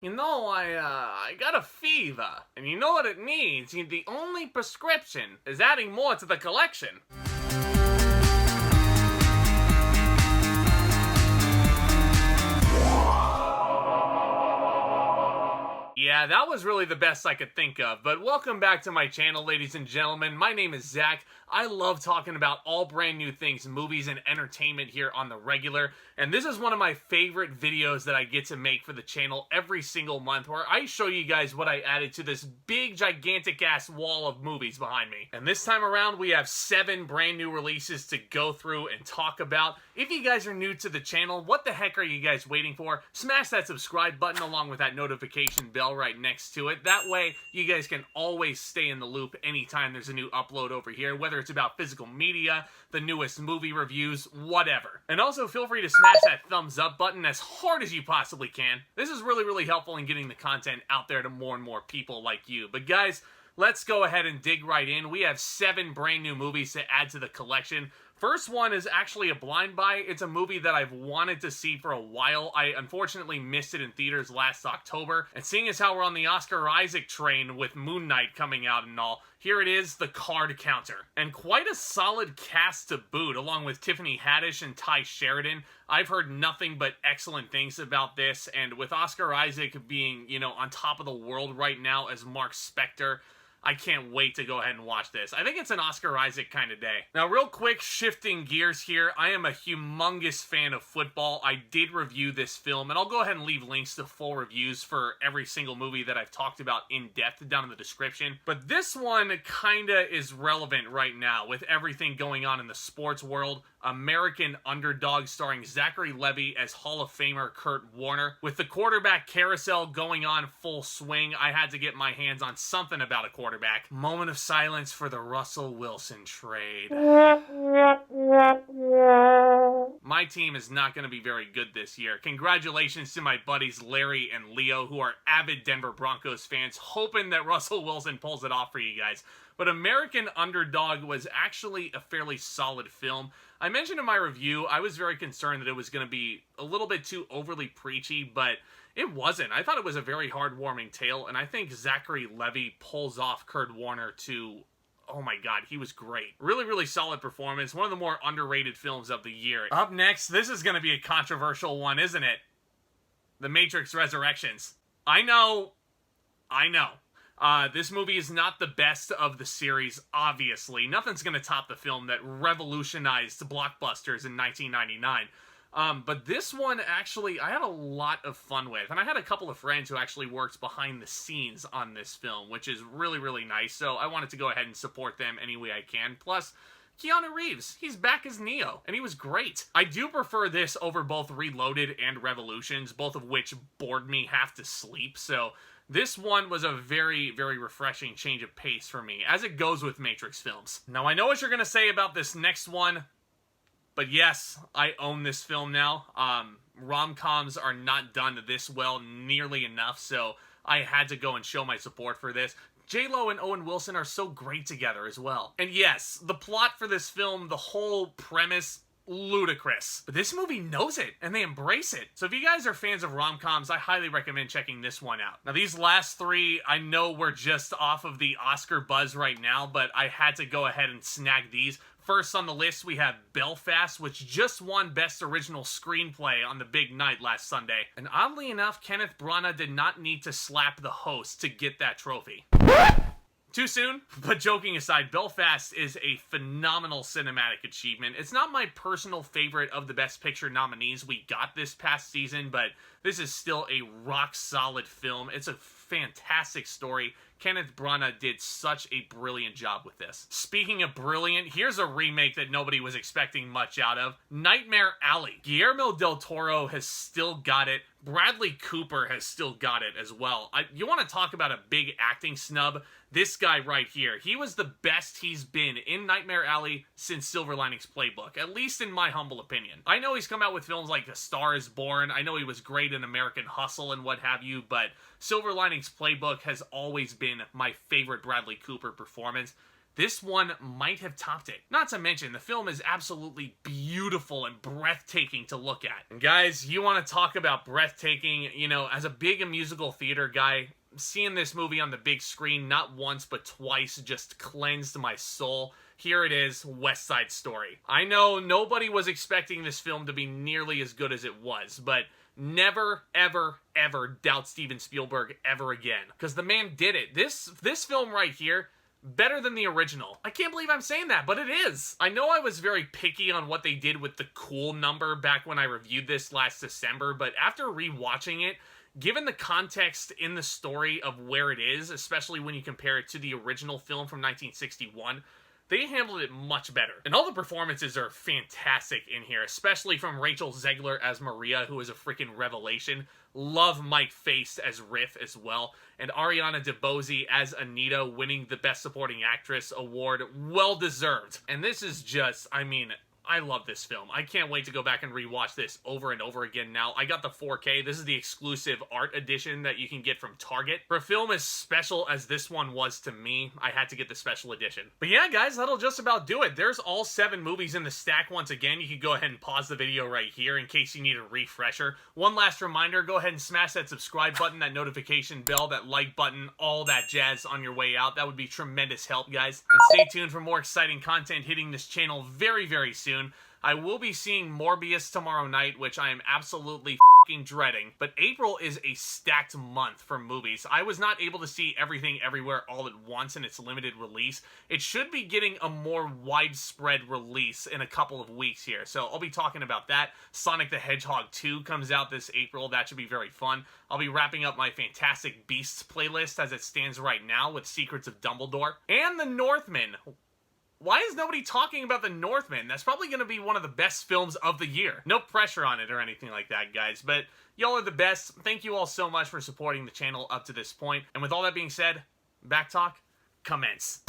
I got a fever, and you know what it needs? The only prescription is adding more to the collection. Yeah, that was really the best I could think of, but welcome back to my channel, ladies and gentlemen. My name is Zack. I love talking about all brand new things, movies and entertainment here on the regular, and this is one of my favorite videos that I get to make for the channel every single month, where I show you guys what I added to this big, gigantic-ass wall of movies behind me. And this time around, we have 7 brand new releases to go through and talk about. If you guys are new to the channel, what the heck are you guys waiting for? Smash that subscribe button along with that notification bell right next to it. That way, you guys can always stay in the loop anytime there's a new upload over here, whether it's about physical media, the newest movie reviews, whatever. And also, feel free to smash that thumbs up button as hard as you possibly can. This is really helpful in getting the content out there to more and more people like you. But guys, let's go ahead and dig right in. We have 7 brand new movies to add to the collection. First one is actually a blind buy. It's a movie that I've wanted to see for a while. I unfortunately missed it in theaters last October. And seeing as how we're on the Oscar Isaac train with Moon Knight coming out and all, here it is, The Card Counter. And quite a solid cast to boot, along with Tiffany Haddish and Ty Sheridan. I've heard nothing but excellent things about this, and with Oscar Isaac being, on top of the world right now as Mark Spector, I can't wait to go ahead and watch this. I think it's an Oscar Isaac kind of day. Now, real quick, shifting gears here, I am a humongous fan of football. I did review this film, and I'll go ahead and leave links to full reviews for every single movie that I've talked about in depth down in the description. But this one kinda is relevant right now with everything going on in the sports world. American Underdog, starring Zachary Levi as Hall of Famer Kurt Warner. With the quarterback carousel going on full swing, I had to get my hands on something about a quarterback. Moment of silence for the Russell Wilson trade. My team is not going to be very good this year. Congratulations to my buddies Larry and Leo, who are avid Denver Broncos fans, hoping that Russell Wilson pulls it off for you guys. But American Underdog was actually a fairly solid film. I mentioned in my review, I was very concerned that it was going to be a little bit too overly preachy, but it wasn't. I thought it was a very heartwarming tale, and I think Zachary Levi pulls off Kurt Warner to... oh my god, he was great. Really solid performance. One of the more underrated films of the year. Up next, this is going to be a controversial one, isn't it? The Matrix Resurrections. I know. This movie is not the best of the series, obviously. Nothing's going to top the film that revolutionized blockbusters in 1999. But this one, actually, I had a lot of fun with. And I had a couple of friends who actually worked behind the scenes on this film, which is really nice. So I wanted to go ahead and support them any way I can. Plus, Keanu Reeves, he's back as Neo, and he was great. I do prefer this over both Reloaded and Revolutions, both of which bored me half to sleep. So this one was a very refreshing change of pace for me, as it goes with Matrix films. Now, I know what you're going to say about this next one, but yes, I own this film now. Rom-coms are not done this well nearly enough, so I had to go and show my support for this. J-Lo and Owen Wilson are so great together as well. And yes, the plot for this film, the whole premise, ludicrous. But this movie knows it, and they embrace it. So if you guys are fans of rom-coms, I highly recommend checking this one out. Now, these last 3, I know we're just off of the Oscar buzz right now, but I had to go ahead and snag these. First on the list, we have Belfast, which just won Best Original Screenplay on the big night last Sunday. And oddly enough, Kenneth Branagh did not need to slap the host to get that trophy. Too soon? But joking aside, Belfast is a phenomenal cinematic achievement. It's not my personal favorite of the Best Picture nominees we got this past season, but this is still a rock-solid film. It's a fantastic story. Kenneth Branagh did such a brilliant job with this. Speaking of brilliant, here's a remake that nobody was expecting much out of. Nightmare Alley. Guillermo del Toro has still got it. Bradley Cooper has still got it as well. You want to talk about a big acting snub? This guy right here. He was the best he's been in Nightmare Alley since Silver Linings Playbook, at least in my humble opinion. I know he's come out with films like A Star is Born. I know he was great in American Hustle and what have you, but Silver Linings Playbook has always been my favorite Bradley Cooper performance. this one might have topped it. Not to mention, the film is absolutely beautiful and breathtaking to look at. And guys, you want to talk about breathtaking, you know, as a big musical theater guy, seeing this movie on the big screen not once but twice just cleansed my soul. Here it is, West Side Story. I know nobody was expecting this film to be nearly as good as it was, but never, ever, ever doubt Steven Spielberg ever again. Because the man did it. This film right here, better than the original. I can't believe I'm saying that, but it is. I know I was very picky on what they did with the cool number back when I reviewed this last December, but after rewatching it, given the context in the story of where it is, especially when you compare it to the original film from 1961, they handled it much better. And all the performances are fantastic in here, especially from Rachel Zegler as Maria, who is a freaking revelation. Love Mike Faist as Riff as well. And Ariana DeBose as Anita, winning the Best Supporting Actress award. Well deserved. And this is just, I mean, I love this film. I can't wait to go back and rewatch this over and over again now. I got the 4K. This is the exclusive art edition that you can get from Target. For a film as special as this one was to me, I had to get the special edition. But yeah, guys, that'll just about do it. There's all 7 movies in the stack once again. You can go ahead and pause the video right here in case you need a refresher. One last reminder, go ahead and smash that subscribe button, that notification bell, that like button, all that jazz on your way out. That would be tremendous help, guys. And stay tuned for more exciting content hitting this channel very, very soon. I will be seeing Morbius tomorrow night, which I am absolutely f***ing dreading. But April is a stacked month for movies. I was not able to see Everything Everywhere All at Once in its limited release. It should be getting a more widespread release in a couple of weeks here. So I'll be talking about that. Sonic the Hedgehog 2 comes out this April. That should be very fun. I'll be wrapping up my Fantastic Beasts playlist as it stands right now with Secrets of Dumbledore. And The Northman. Why is nobody talking about The Northman? That's probably going to be one of the best films of the year. No pressure on it or anything like that, guys. But y'all are the best. Thank you all so much for supporting the channel up to this point. And with all that being said, back talk, commence.